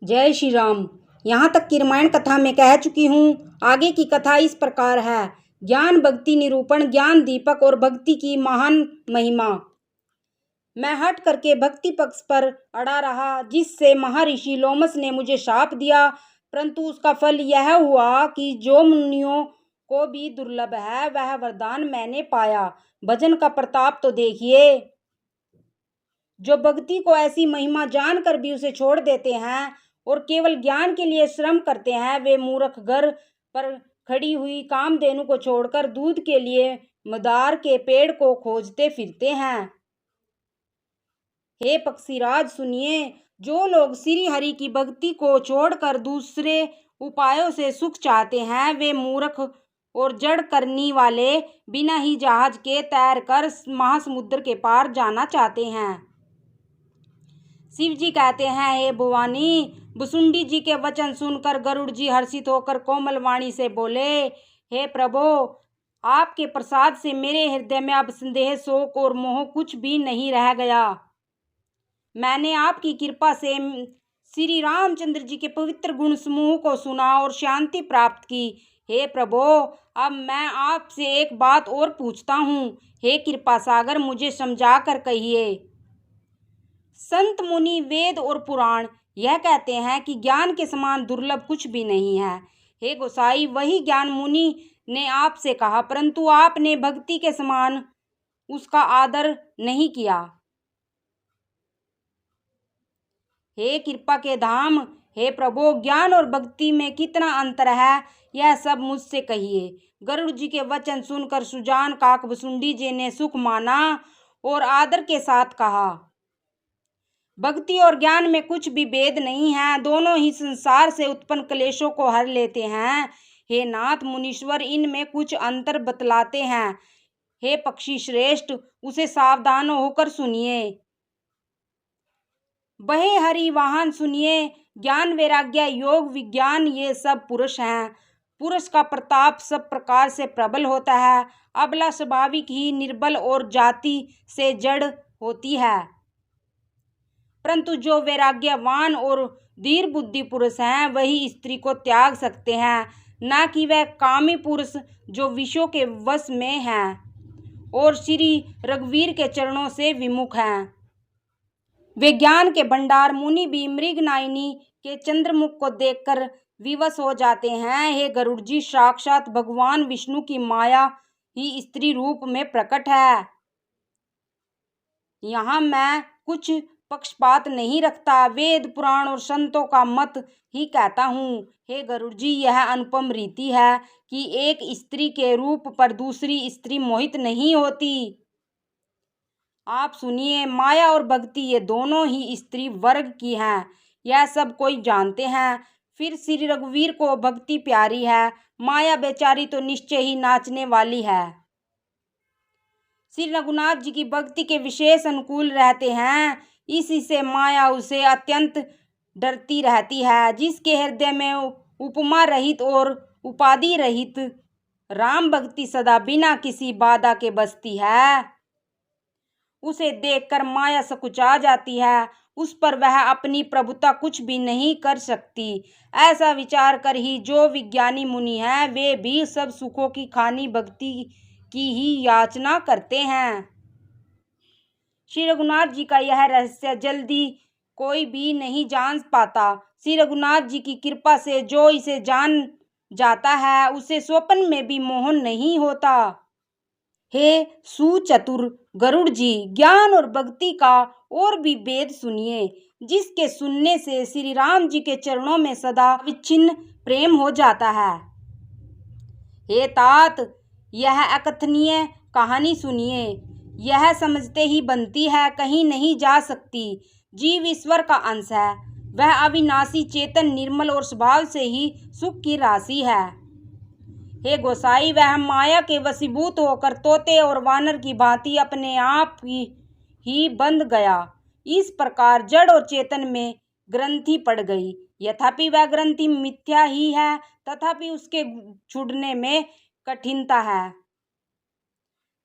जय श्री राम। यहाँ तक की रामायण कथा में कह चुकी हूँ। आगे की कथा इस प्रकार है। ज्ञान भक्ति निरूपण, ज्ञान दीपक और भक्ति की महान महिमा। मैं हट करके भक्ति पक्ष पर अड़ा रहा, जिससे महर्षि लोमस ने मुझे शाप दिया, परंतु उसका फल यह हुआ कि जो मुनियों को भी दुर्लभ है वह वरदान मैंने पाया। भजन का प्रताप तो देखिए। जो भक्ति को ऐसी महिमा जानकर भी उसे छोड़ देते हैं और केवल ज्ञान के लिए श्रम करते हैं, वे मूर्ख घर पर खड़ी हुई कामधेनु को छोड़कर दूध के लिए मदार के पेड़ को खोजते फिरते हैं। हे पक्षीराज सुनिए, जो लोग श्री हरि की भक्ति को छोड़कर दूसरे उपायों से सुख चाहते हैं, वे मूर्ख और जड़ करनी वाले बिना ही जहाज के तैरकर महासमुद्र के पार जाना चाहते हैं। शिव जी कहते हैं, हे भवानी, भुसुंडी जी के वचन सुनकर गरुड़ जी हर्षित होकर कोमल वाणी से बोले, हे प्रभो, आपके प्रसाद से मेरे हृदय में अब संदेह, शोक और मोह कुछ भी नहीं रह गया। मैंने आपकी कृपा से श्री रामचंद्र जी के पवित्र गुण समूह को सुना और शांति प्राप्त की। हे प्रभो, अब मैं आपसे एक बात और पूछता हूँ। हे कृपा सागर, मुझे समझा कर कहिए। संत मुनि वेद और पुराण यह कहते हैं कि ज्ञान के समान दुर्लभ कुछ भी नहीं है। हे गोसाई, वही ज्ञान मुनि ने आपसे कहा, परंतु आपने भक्ति के समान उसका आदर नहीं किया। हे कृपा के धाम, हे प्रभु, ज्ञान और भक्ति में कितना अंतर है, यह सब मुझसे कहिए। गरुड़ जी के वचन सुनकर सुजान काक भुसुंडी जी ने सुख माना और आदर के साथ कहा, भक्ति और ज्ञान में कुछ भी भेद नहीं है, दोनों ही संसार से उत्पन्न क्लेशों को हर लेते हैं। हे नाथ मुनीश्वर, इनमें कुछ अंतर बतलाते हैं। हे पक्षी श्रेष्ठ, उसे सावधान होकर सुनिए। बहे हरि वाहन सुनिए। ज्ञान वैराग्य योग विज्ञान ये सब पुरुष हैं। पुरुष का प्रताप सब प्रकार से प्रबल होता है। अबला स्वाभाविक ही निर्बल और जाति से जड़ होती है, परंतु जो वैराग्यवान और धीर बुद्धि पुरुष हैं वही स्त्री को त्याग सकते हैं, न कि वह कामी पुरुष जो विषयों के वश में हैं और श्री रघुवीर के चरणों से विमुख हैं। वे ज्ञान के भंडार मुनि भी मृगनायिनी के चंद्रमुख को देखकर विवश हो जाते हैं। हे गरुड़ जी, साक्षात भगवान विष्णु की माया ही स्त्री रूप में प्रकट है। यहाँ मैं कुछ पक्षपात नहीं रखता, वेद पुराण और संतों का मत ही कहता हूँ। हे गरुड़ जी, यह अनुपम रीति है कि एक स्त्री के रूप पर दूसरी स्त्री मोहित नहीं होती। आप सुनिए, माया और भक्ति ये दोनों ही स्त्री वर्ग की हैं, यह सब कोई जानते हैं। फिर श्री रघुवीर को भक्ति प्यारी है, माया बेचारी तो निश्चय ही नाचने वाली है। श्री रघुनाथ जी की भक्ति के विशेष अनुकूल रहते हैं, इसी से माया उसे अत्यंत डरती रहती है। जिसके हृदय में उपमा रहित और उपाधि रहित राम भक्ति सदा बिना किसी बाधा के बसती है, उसे देखकर माया सकुचा जाती है, उस पर वह अपनी प्रभुता कुछ भी नहीं कर सकती। ऐसा विचार कर ही जो विज्ञानी मुनि हैं, वे भी सब सुखों की खानी भक्ति की ही याचना करते हैं। श्री रघुनाथ जी का यह रहस्य जल्दी कोई भी नहीं जान पाता। श्री रघुनाथ जी की कृपा से जो इसे जान जाता है, उसे स्वप्न में भी मोह नहीं होता। हे सुचतुर गरुड़ जी, ज्ञान और भक्ति का और भी भेद सुनिए, जिसके सुनने से श्री राम जी के चरणों में सदा विच्छिन्न प्रेम हो जाता है। हे तात, यह अकथनीय कहानी सुनिए, यह समझते ही बनती है, कहीं नहीं जा सकती। जीव ईश्वर का अंश है, वह अविनाशी चेतन निर्मल और स्वभाव से ही सुख की राशि है। हे गोसाई, वह माया के वशीभूत होकर तोते और वानर की भांति अपने आप ही बंध गया। इस प्रकार जड़ और चेतन में ग्रंथि पड़ गई। यद्यपि वह ग्रंथि मिथ्या ही है, तथापि उसके छूटने में कठिनता है।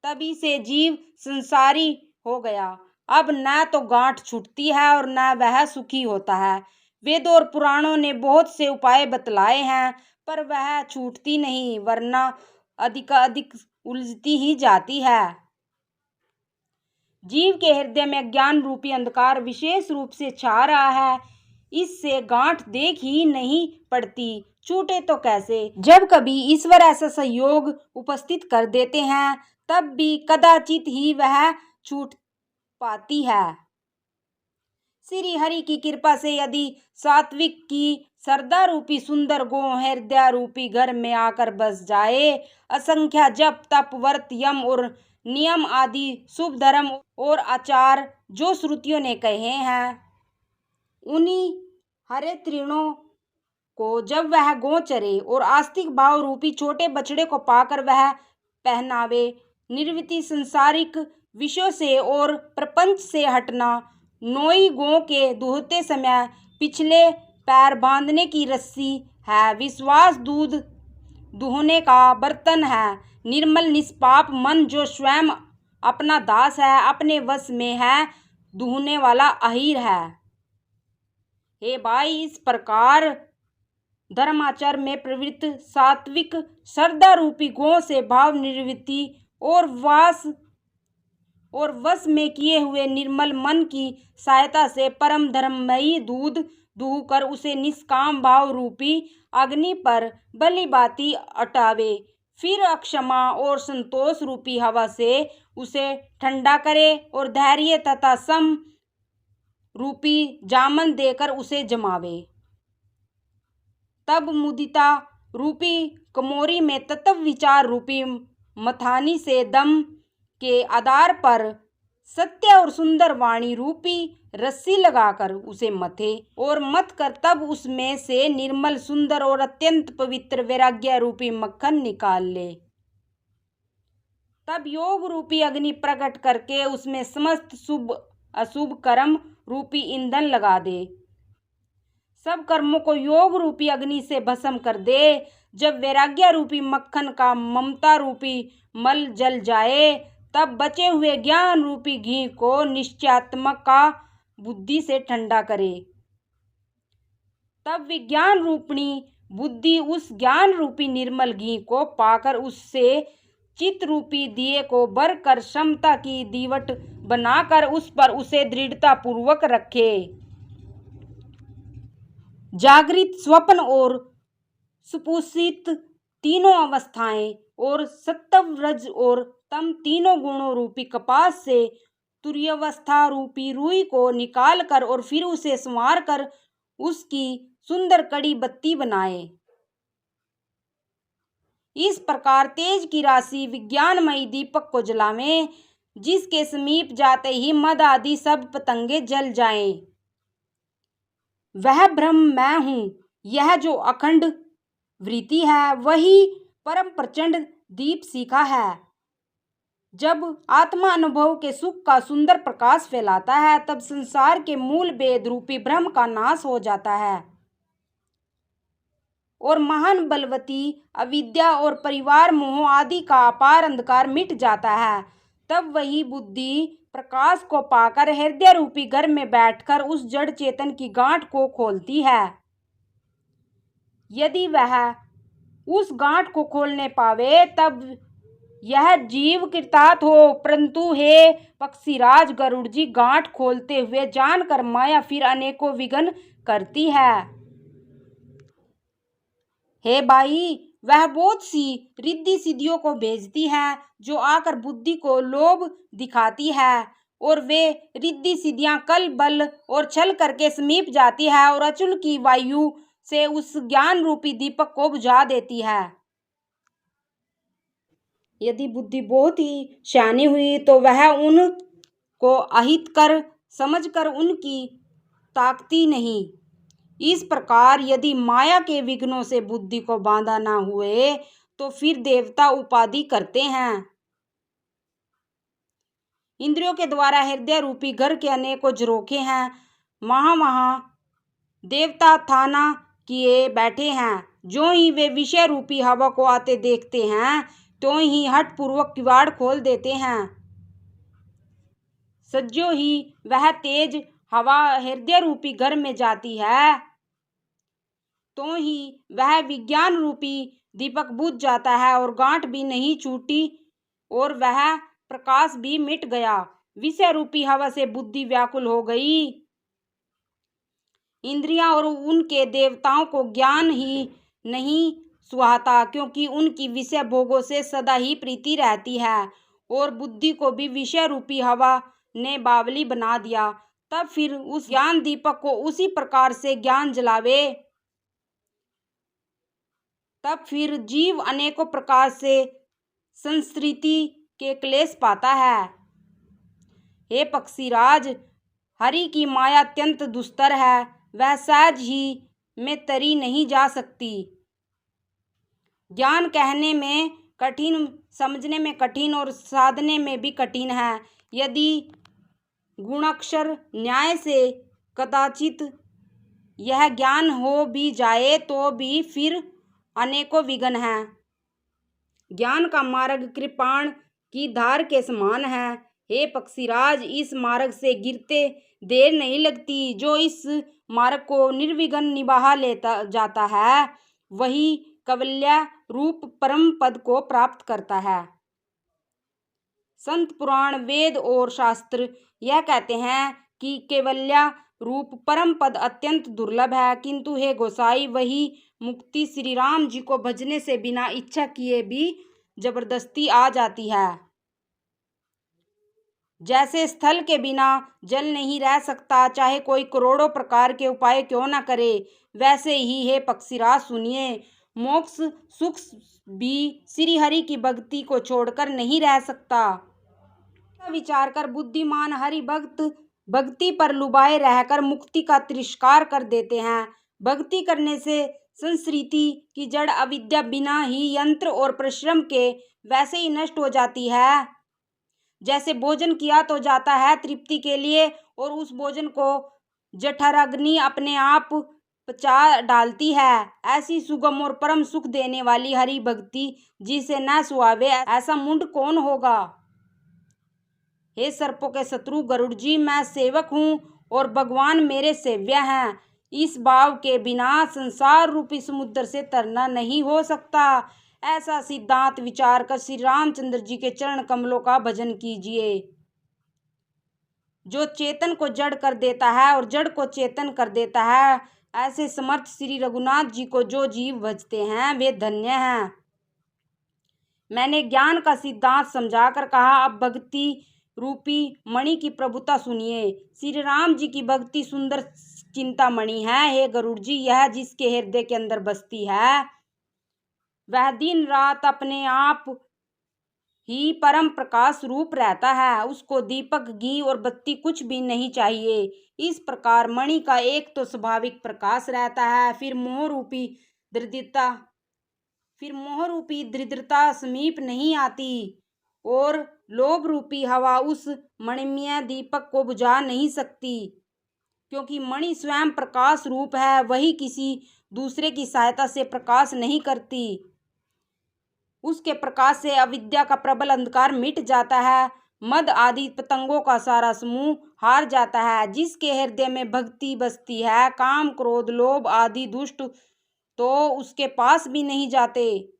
तभी से जीव संसारी हो गया। अब न तो गांठ छूटती है और न वह सुखी होता है। वेदों और पुराणों ने बहुत से उपाय बतलाए हैं, पर वह छूटती नहीं, वरना अधिक उलझती ही जाती है। जीव के हृदय में ज्ञान रूपी अंधकार विशेष रूप से छा रहा है। इससे गांठ देख ही नहीं पड़ती, छूटे तो कैसे। जब कभी ईश्वर ऐसा सहयोग उपस्थित कर देते हैं, तब भी कदाचित ही वह छूट पाती है। श्री हरि की कृपा से यदि सात्विक की श्रद्धा रूपी सुंदर गो हृदय रूपी घर में आकर बस जाए, असंख्य जप तप व्रत यम और नियम आदि शुभ धर्म और आचार जो श्रुतियों ने कहे हैं, उन्हीं हरे तृणों को जब वह गो चरे और आस्तिक भाव रूपी छोटे बछड़े को पाकर वह पहनावे, निर्वृत्ति सांसारिक विषयों से और प्रपंच से हटना, नोई गो के दूहते समय पिछले पैर बांधने की रस्सी है, विश्वास दूध दुहने का बर्तन है, निर्मल निष्पाप मन जो स्वयं अपना दास है, अपने वश में है, दुहने वाला अहीर है। हे भाई, इस प्रकार धर्माचार में प्रवृत्त सात्विक श्रद्धा रूपी गो से भाव निवृत्ति और वश में किए हुए निर्मल मन की सहायता से परम धर्ममयी दूध दूह कर उसे निष्काम भाव रूपी अग्नि पर भली भांति अटावे, फिर अक्षमा और संतोष रूपी हवा से उसे ठंडा करे और धैर्य तथा सम रूपी जामन देकर उसे जमावे। तब मुदिता रूपी कमोरी में तत्व विचार रूपी मथानी से दम के आधार पर सत्य और सुंदर वाणी रूपी रस्सी लगाकर उसे मथे और मथ कर तब उसमें से निर्मल सुंदर और अत्यंत पवित्र वैराग्य रूपी मक्खन निकाल ले। तब योग रूपी अग्नि प्रकट करके उसमें समस्त शुभ अशुभ कर्म रूपी ईंधन लगा दे, सब कर्मों को योग रूपी अग्नि से भस्म कर दे। जब वैराग्य रूपी मक्खन का ममता रूपी मल जल जाए, तब बचे हुए ज्ञान रूपी घी को निश्चयात्मक का बुद्धि से ठंडा करे। तब विज्ञान रूपणी बुद्धि उस ज्ञान रूपी निर्मल घी को पाकर उससे चित्त रूपी दिए को भर कर क्षमता की दीवट बनाकर उस पर उसे दृढ़ता पूर्वक रखे। जागृत, स्वप्न और सुपुसित तीनों अवस्थाएं और सत्व रज और तम तीनों गुणों रूपी कपास से तुर्यावस्था रूपी रुई को निकाल कर और फिर उसे संवार कर उसकी सुंदर कड़ी बत्ती बनाए। इस प्रकार तेज की राशि विज्ञानमयी दीपक को जलावे, जिसके समीप जाते ही मद आदि सब पतंगे जल जाएं। वह ब्रह्म मैं हूँ, यह जो अखंड वृत्ति है वही परम प्रचंड दीप शिखा है। जब आत्मा अनुभव के सुख का सुंदर प्रकाश फैलाता है, तब संसार के मूल वेद रूपी भ्रम का नाश हो जाता है और महान बलवती अविद्या और परिवार मोह आदि का अपार अंधकार मिट जाता है। तब वही बुद्धि प्रकाश को पाकर हृदय रूपी घर में बैठकर उस जड़ चेतन की गांठ को खोलती है। यदि वह उस गांठ को खोलने पावे, तब यह जीव कृतार्थ हो। परंतु हे पक्षीराज गरुड़ जी, गांठ खोलते हुए जानकर माया फिर अनेकों विघ्न करती है। हे भाई, वह बहुत सी रिद्धि सिद्धियों को भेजती है जो आकर बुद्धि को लोभ दिखाती है, और वे रिद्धि सिद्धियां कल बल और छल करके समीप जाती है और अचल की वायु से उस ज्ञान रूपी दीपक को बुझा देती है। यदि बुद्धि बहुत ही सियानी हुई तो वह उनको अहित कर समझकर उनकी ताकती नहीं। इस प्रकार यदि माया के विघ्नों से बुद्धि को बांधा ना हुए, तो फिर देवता उपाधि करते हैं। इंद्रियों के द्वारा हृदय रूपी घर के अनेकों झरोखे हैं। वहाँ देवता थाना किए बैठे हैं। जो ही वे विषय रूपी हवा को आते देखते हैं, तो ही हठ पूर्वक किवाड़ खोल देते हैं। सज्जो ही वह तेज हवा हृदय रूपी घर में जाती है, तो ही वह विज्ञान रूपी दीपक बुझ जाता है और गांठ भी नहीं छूटी और वह प्रकाश भी मिट गया। विषय रूपी हवा से बुद्धि व्याकुल हो गई। इंद्रियां और उनके देवताओं को ज्ञान ही नहीं सुहाता, क्योंकि उनकी विषय भोगों से सदा ही प्रीति रहती है और बुद्धि को भी विषय रूपी हवा ने बावली बना दिया। तब फिर उस ज्ञान दीपक को उसी प्रकार से ज्ञान जलावे। तब फिर जीव अनेकों प्रकार से संस्कृति के क्लेश पाता है। हे पक्षीराज, हरि की माया अत्यंत दुस्तर है, वह सहज ही में तरी नहीं जा सकती। ज्ञान कहने में कठिन, समझने में कठिन और साधने में भी कठिन है। यदि गुणाक्षर न्याय से कदाचित यह ज्ञान हो भी जाए तो भी फिर अनेकों विघ्न हैं। ज्ञान का मार्ग कृपाण की धार के समान है। हे पक्षीराज, इस मार्ग से गिरते देर नहीं लगती। जो इस मार्ग को निर्विघ्न निभा लेता जाता है वही कैवल्य रूप परम पद को प्राप्त करता है। संत पुराण, वेद और शास्त्र यह कहते हैं कि कैवल्य रूप परम पद अत्यंत दुर्लभ है, किंतु हे गोसाई, वही मुक्ति श्री राम जी को भजने से बिना इच्छा किए भी जबरदस्ती आ जाती है। जैसे स्थल के बिना जल नहीं रह सकता, चाहे कोई करोड़ों प्रकार के उपाय क्यों न करे, वैसे ही हे पक्षीराज सुनिए, मोक्ष सुख भी श्री हरि की भक्ति को छोड़कर नहीं रह सकता। विचार कर बुद्धिमान हरि भक्त भक्ति पर लुभाए रहकर मुक्ति का तिरस्कार कर देते हैं। भक्ति करने से संस्कृति की जड़ अविद्या बिना ही यंत्र और परिश्रम के वैसे ही नष्ट हो जाती है। जैसे भोजन किया तो जाता है तृप्ति के लिए और उस भोजन को जठराग्नि अपने आप पचा डालती है, ऐसी सुगम और परम सुख देने वाली हरि भक्ति जिसे न सुहावे ऐसा मुंड कौन होगा। हे सर्पों के शत्रु गरुड़ जी, मैं सेवक हूँ और भगवान मेरे सेव्य हैं। इस भाव के बिना संसार रूपी समुद्र से तरना नहीं हो सकता। ऐसा सिद्धांत विचार कर श्री रामचंद्र जी के चरण कमलों का भजन कीजिए। जो चेतन को जड़ कर देता है और जड़ को चेतन कर देता है, ऐसे समर्थ श्री रघुनाथ जी को जो जीव भजते हैं वे धन्य हैं। मैंने ज्ञान का सिद्धांत समझाकर कहा, अब भक्ति रूपी मणि की प्रभुता सुनिए। श्री राम जी की भक्ति सुंदर चिंतामणि है। हे गरुड़ जी, यह जिसके हृदय के अंदर बसती है वह दिन रात अपने आप ही परम प्रकाश रूप रहता है। उसको दीपक, घी और बत्ती कुछ भी नहीं चाहिए। इस प्रकार मणि का एक तो स्वाभाविक प्रकाश रहता है, फिर मोह रूपी दरिद्रता समीप नहीं आती और लोभ रूपी हवा उस मणिमय दीपक को बुझा नहीं सकती, क्योंकि मणि स्वयं प्रकाश रूप है, वही किसी दूसरे की सहायता से प्रकाश नहीं करती। उसके प्रकाश से अविद्या का प्रबल अंधकार मिट जाता है, मद आदि पतंगों का सारा समूह हार जाता है। जिसके हृदय में भक्ति बसती है, काम क्रोध लोभ आदि दुष्ट तो उसके पास भी नहीं जाते।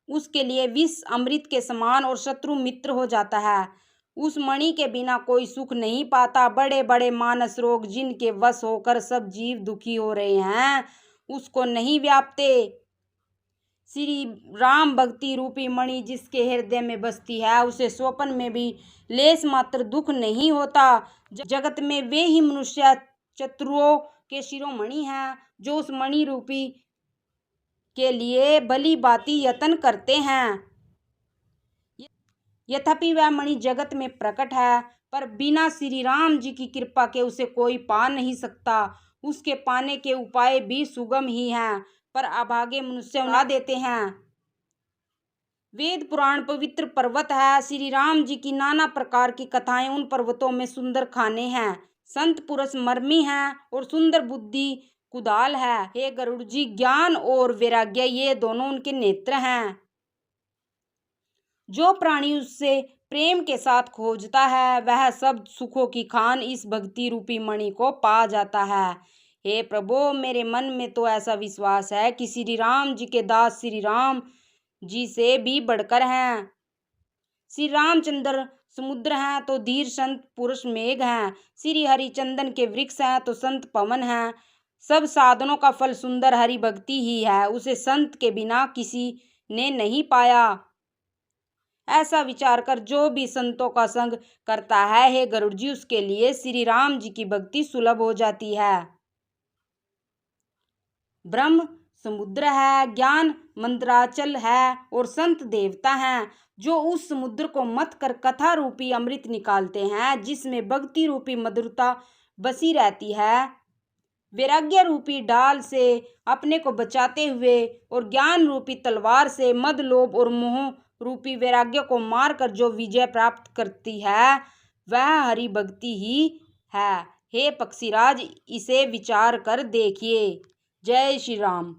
उसके लिए विष अमृत के समान और शत्रु मित्र हो जाता है। उस मणि के बिना कोई सुख नहीं पाता। बड़े बड़े मानस रोग जिनके वश होकर सब जीव दुखी हो रहे हैं, उसको नहीं व्यापते। श्री राम भक्ति रूपी मणि जिसके हृदय में बसती है, उसे स्वप्न में भी लेस मात्र दुख नहीं होता। जगत में वे ही मनुष्य चतुरों के शिरोमणि हैं जो उस मणि रूपी के लिए भली भांति यत्न करते हैं। यद्यपि वह मणि जगत में प्रकट है, पर बिना श्री राम जी की कृपा के उसे कोई पा नहीं सकता। उसके पाने के उपाय भी सुगम ही हैं, पर अभागे मनुष्य उड़ा देते हैं। वेद पुराण पवित्र पर्वत है। श्री राम जी की नाना प्रकार की कथाएं उन पर्वतों में सुंदर खाने हैं। संत पुरुष मर्मी हैं और सुंदर बुद्धि कुदाल है। हे गरुड़ जी, ज्ञान और वैराग्य ये दोनों उनके नेत्र हैं। जो प्राणी उससे प्रेम के साथ खोजता है वह सब सुखों की खान इस भक्ति रूपी मणि को पा जाता है। हे प्रभु, मेरे मन में तो ऐसा विश्वास है कि श्री राम जी के दास श्री राम जी से भी बढ़कर हैं। श्री रामचंद्र समुद्र हैं तो धीर संत पुरुष मेघ हैं। श्री हरिचंदन के वृक्ष हैं तो संत पवन हैं। सब साधनों का फल सुंदर हरि भक्ति ही है, उसे संत के बिना किसी ने नहीं पाया। ऐसा विचार कर जो भी संतों का संग करता है, हे गरुड़ जी, उसके लिए श्री राम जी की भक्ति सुलभ हो जाती है। ब्रह्म समुद्र है, ज्ञान मंत्राचल है और संत देवता हैं, जो उस समुद्र को मथ कर कथा रूपी अमृत निकालते हैं, जिसमें भक्ति रूपी मधुरता बसी रहती है। वैराग्य रूपी डाल से अपने को बचाते हुए और ज्ञान रूपी तलवार से मद लोभ और मोह रूपी वैराग्य को मारकर जो विजय प्राप्त करती है, वह हरि भक्ति ही है। हे पक्षीराज, इसे विचार कर देखिए। जय श्री राम।